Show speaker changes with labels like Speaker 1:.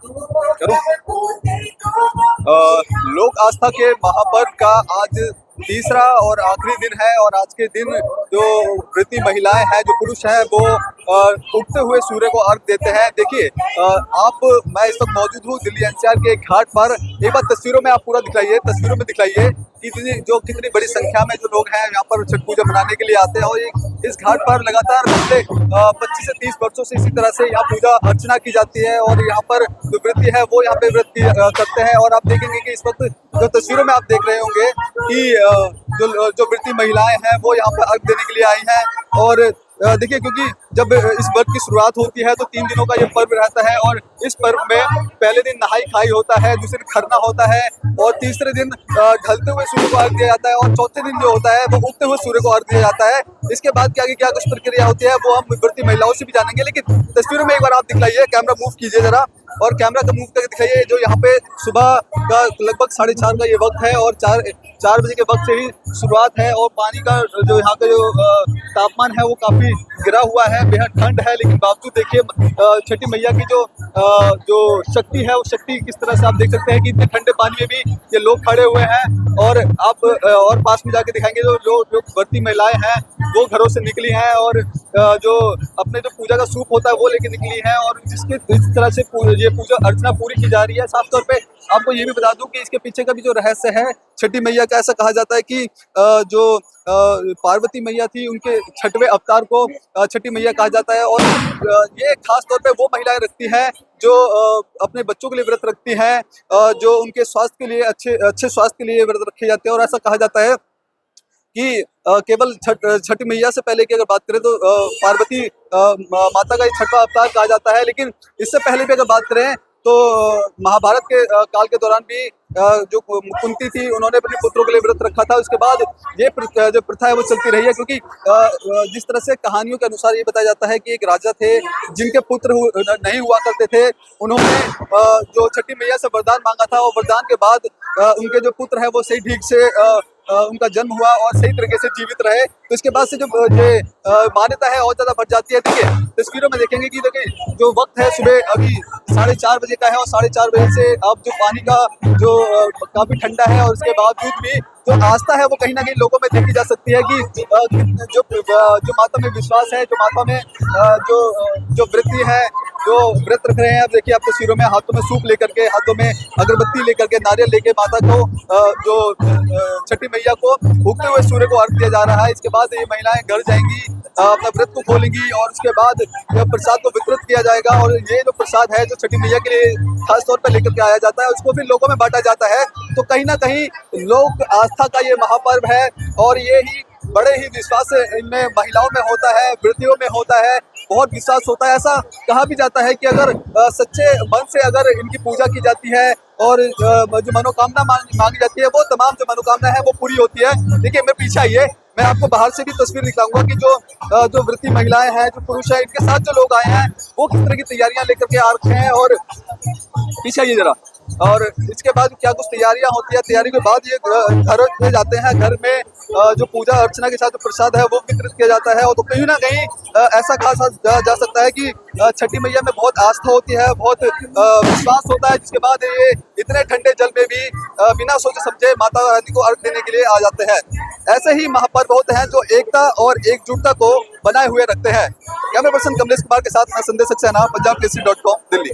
Speaker 1: करूं? लोक आस्था के महापर्व का आज तीसरा और आखिरी दिन है और आज के दिन जो व्रती महिलाएं हैं, जो पुरुष हैं, वो उगते हुए सूर्य को अर्घ देते हैं। देखिए, मैं इस वक्त मौजूद हूँ दिल्ली एनसीआर के एक घाट पर। एक बार तस्वीरों में आप पूरा दिखाइए, तस्वीरों में दिखाइए कितनी बड़ी संख्या में जो लोग हैं यहाँ पर छठ पूजा मनाने के लिए आते हैं। और इस घाट पर लगातार पिछले 25 से 30 वर्षों से इसी तरह से यहाँ पूजा अर्चना की जाती है और यहाँ पर जो व्रती है वो यहाँ पे व्रत करते हैं। और आप देखेंगे कि इस वक्त जो तस्वीरों में आप देख रहे होंगे कि जो व्रती महिलाएं हैं वो यहाँ पर अर्घ देने के लिए आई हैं। और देखिए, क्योंकि जब इस व्रत की शुरुआत होती है तो 3 दिनों का ये पर्व रहता है और इस पर्व में पहले दिन नहाई खाई होता है, दूसरे दिन खरना होता है और तीसरे दिन ढलते हुए सूर्य को अर्घ दिया जाता है और चौथे दिन जो होता है वो उगते हुए सूर्य को अर्घ दिया जाता है। इसके बाद क्या कुछ प्रक्रिया होती है वो हम व्रती महिलाओं से भी जानेंगे, लेकिन तस्वीरों में एक बार आप दिखलाइए, कैमरा मूव कीजिए जरा और कैमरा का मूव करके दिखाइए। जो यहाँ पे सुबह का लगभग 4:30 का ये वक्त है और 4 बजे के वक्त से ही शुरुआत है और पानी का जो यहाँ का जो तापमान है वो काफी गिरा हुआ है, बेहद ठंड है, लेकिन बावजूद देखिए छठी मैया की जो शक्ति है, वो शक्ति किस तरह से आप देख सकते हैं कि इतने ठंडे पानी में भी ये लोग खड़े हुए हैं। और आप और पास में जाके दिखाएंगे जो व्रती महिलाएं हैं वो घरों से निकली हैं और जो अपने जो पूजा का सूप होता है वो लेके निकली है और जिसके इस तरह से ये पूजा अर्चना पूरी की जा रही है। साफ तौर पे आपको ये भी बता दूं कि इसके पीछे का भी जो रहस्य है छठी मैया का, ऐसा कहा जाता है कि जो पार्वती मैया थी उनके 6वें अवतार को छठी मैया कहा जाता है। और ये खास तौर पे वो महिलाएं रखती हैं जो अपने बच्चों के लिए व्रत रखती हैं, जो उनके स्वास्थ्य के लिए अच्छे स्वास्थ्य के लिए व्रत रखे जाते हैं। और ऐसा कहा जाता है कि केवल छठी मैया से पहले की अगर बात करें तो पार्वती माता का 6वां अवतार कहा जाता है, लेकिन इससे पहले भी अगर बात करें तो महाभारत के काल के दौरान भी जो कुंती थी उन्होंने अपने पुत्रों के लिए व्रत रखा था। उसके बाद ये जो प्रथा है वो चलती रही है, क्योंकि जिस तरह से कहानियों के अनुसार ये बताया जाता है कि एक राजा थे जिनके पुत्र नहीं हुआ करते थे। उन्होंने जो छठी मैया से वरदान मांगा था और वरदान के बाद उनके जो पुत्र है वो सही ठीक से उनका जन्म हुआ और सही तरीके से जीवित रहे। तो इसके बाद से जो मान्यता है और ज्यादा बढ़ जाती है। देखिए, तस्वीरों में देखेंगे कि देखिए जो वक्त है सुबह अभी 4:30 बजे का है और 4:30 बजे से अब जो पानी का जो काफी ठंडा है और उसके बावजूद भी जो आस्था है वो कहीं ना कहीं लोगों में देखी जा सकती है कि जो माता में विश्वास है, जो माता में जो व्रती है, जो व्रत रख रहे हैं। अब देखिए, आप तस्वीरों में हाथों में सूप लेकर के, हाथों में अगरबत्ती लेकर के, नारियल लेके माता को जो छठी मैया को उगते हुए सूर्य को अर्घ दिया जा रहा है। इसके बाद ये महिलाएं घर जाएंगी, अपना व्रत को खोलेंगी और उसके बाद प्रसाद को वितरित किया जाएगा। और ये जो प्रसाद है जो छठी मैया के लिए खास तौर पर लेकर के आया जाता है उसको फिर लोगों में बांटा जाता है। तो कहीं ना कहीं लोक आस्था का ये महापर्व है और ये ही बड़े ही विश्वास इनमें महिलाओं में होता है, व्रतियों में होता है, बहुत विश्वास होता है। ऐसा कहा भी जाता है कि अगर सच्चे मन से अगर इनकी पूजा की जाती है और जो मनोकामना मांगी जाती है वो तमाम जो मनोकामना है वो पूरी होती है। देखिए, मैं पीछे आइए, मैं आपको बाहर से भी तस्वीर दिखाऊंगा कि जो व्रती महिलाएं हैं, जो पुरुष है, इनके साथ जो लोग आए हैं वो किस तरह की तैयारियां लेकर के आ रखे हैं। और पीछे आइए जरा, और इसके बाद क्या कुछ तैयारियां होती है। तैयारी के बाद ये घर में जाते हैं, घर में जो पूजा अर्चना के साथ जो प्रसाद है वो वितरित किया जाता है। और तो कहीं ना कहीं ऐसा कहा जा सकता है कि छठी मैया में बहुत आस्था होती है, बहुत विश्वास होता है, जिसके बाद ये इतने ठंडे जल में भी बिना सोचे समझे माता रानी को अर्घ देने के लिए आ जाते हैं। ऐसे ही महापर्व होते हैं जो एकता और एकजुटता को बनाए हुए रखते हैं। कैमरा पर्सन कमलेश कुमार के साथ मैं संदेश सक्सेना, पंजाब केसरी.com, दिल्ली।